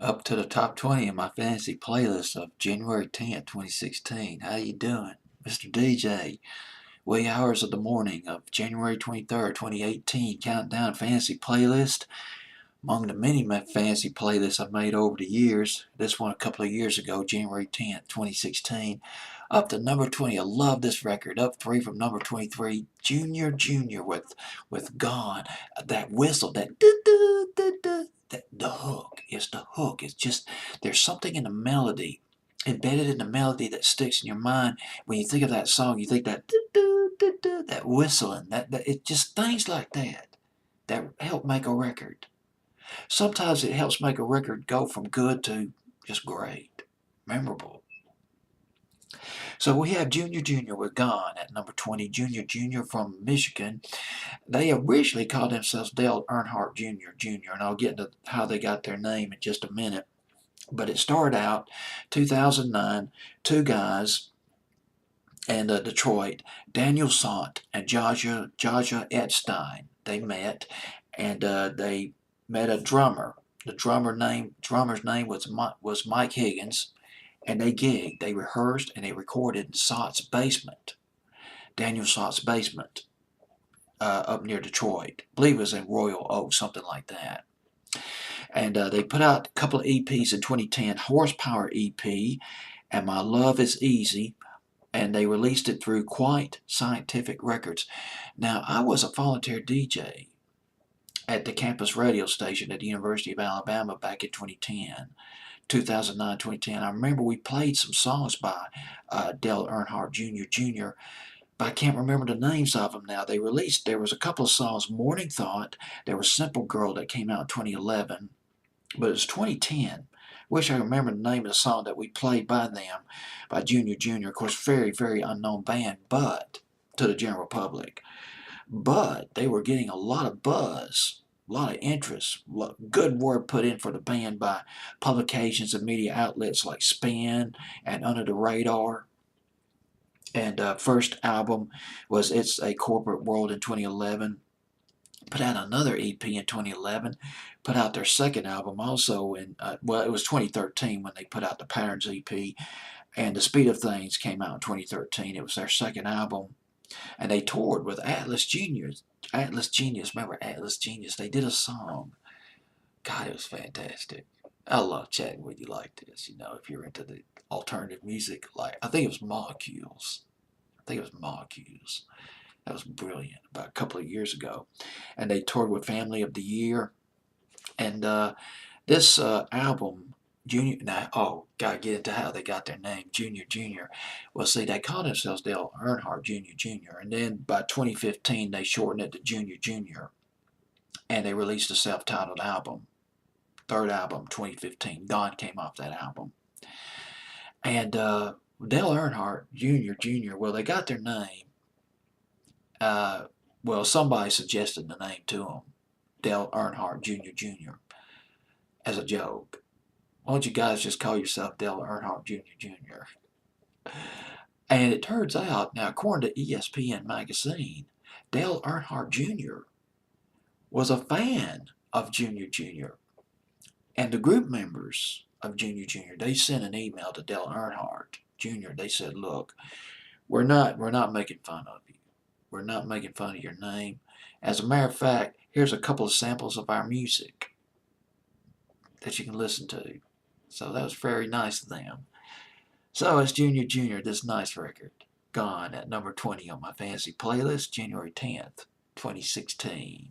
Up to the top 20 in my fantasy playlist of January 10th, 2016. How you doing? Mr. DJ, wee hours of the morning of January 23rd, 2018, countdown fantasy playlist. Among the many fantasy playlists I've made over the years, this one a couple of years ago, January 10th, 2016, up to number 20. I love this record. Up three from number 23, Junior with Gone. That whistle, that the hook. It's the hook. It's just, there's something in the melody, embedded in the melody that sticks in your mind. When you think of that song, you think that whistling, that it just things like that help make a record. Sometimes it helps make a record go from good to just great, memorable. So we have Junior with Gone at number 20. Junior from Michigan. They originally called themselves Dale Earnhardt Jr., and I'll get into how they got their name in just a minute. But it started out 2009, two guys in Detroit, Daniel Sant and Jaja Epstein. They met, and they met a drummer. The drummer's name was Mike Higgins, and they gigged. They rehearsed and they recorded in Sant's basement, Daniel Sant's basement, up near Detroit. I believe it was in Royal Oak, something like that. And they put out a couple of EPs in 2010, Horsepower EP and My Love Is Easy, and they released it through Quite Scientific Records. Now, I was a volunteer DJ at the campus radio station at the University of Alabama back in 2009, 2010. I remember we played some songs by Dale Earnhardt Jr., but I can't remember the names of them now. There was a couple of songs, Morning Thought, there was Simple Girl that came out in 2011, but it was 2010. Wish I remember the name of the song that we played by them, by Jr. Of course, very, very unknown band, but to the general public. But they were getting a lot of buzz, a lot of interest, good word put in for the band by publications and media outlets like Spin and Under the Radar. And first album was It's a Corporate World in 2011. Put out another EP in 2011. Put out their second album also in, well, it was 2013 when they put out the Patterns EP. And The Speed of Things came out in 2013. It was their second album. And they toured with Atlas Genius. Remember Atlas Genius? They did a song. God, it was fantastic. I love chatting with you like this, if you're into the alternative music. Like, I think it was Molecules. That was brilliant, about a couple of years ago. And they toured with Family of the Year. And this album, gotta get into how they got their name, Junior. Well, see, they called themselves Dale Earnhardt Jr., and then by 2015 they shortened it to Junior, and they released a self-titled album, third album, 2015. Gone came off that album. And Dale Earnhardt Jr., well, they got their name. Well, somebody suggested the name to them, Dale Earnhardt Jr., as a joke. Why don't you guys just call yourself Dale Earnhardt Jr.? And it turns out, now according to ESPN magazine, Dale Earnhardt Jr. was a fan of Jr. And the group members of Jr., they sent an email to Dale Earnhardt Jr. They said, look, we're not making fun of you. We're not making fun of your name. As a matter of fact, here's a couple of samples of our music that you can listen to. So that was very nice of them. So it's Jr., this nice record. Gone at number 20 on my fantasy playlist, January 10th, 2016.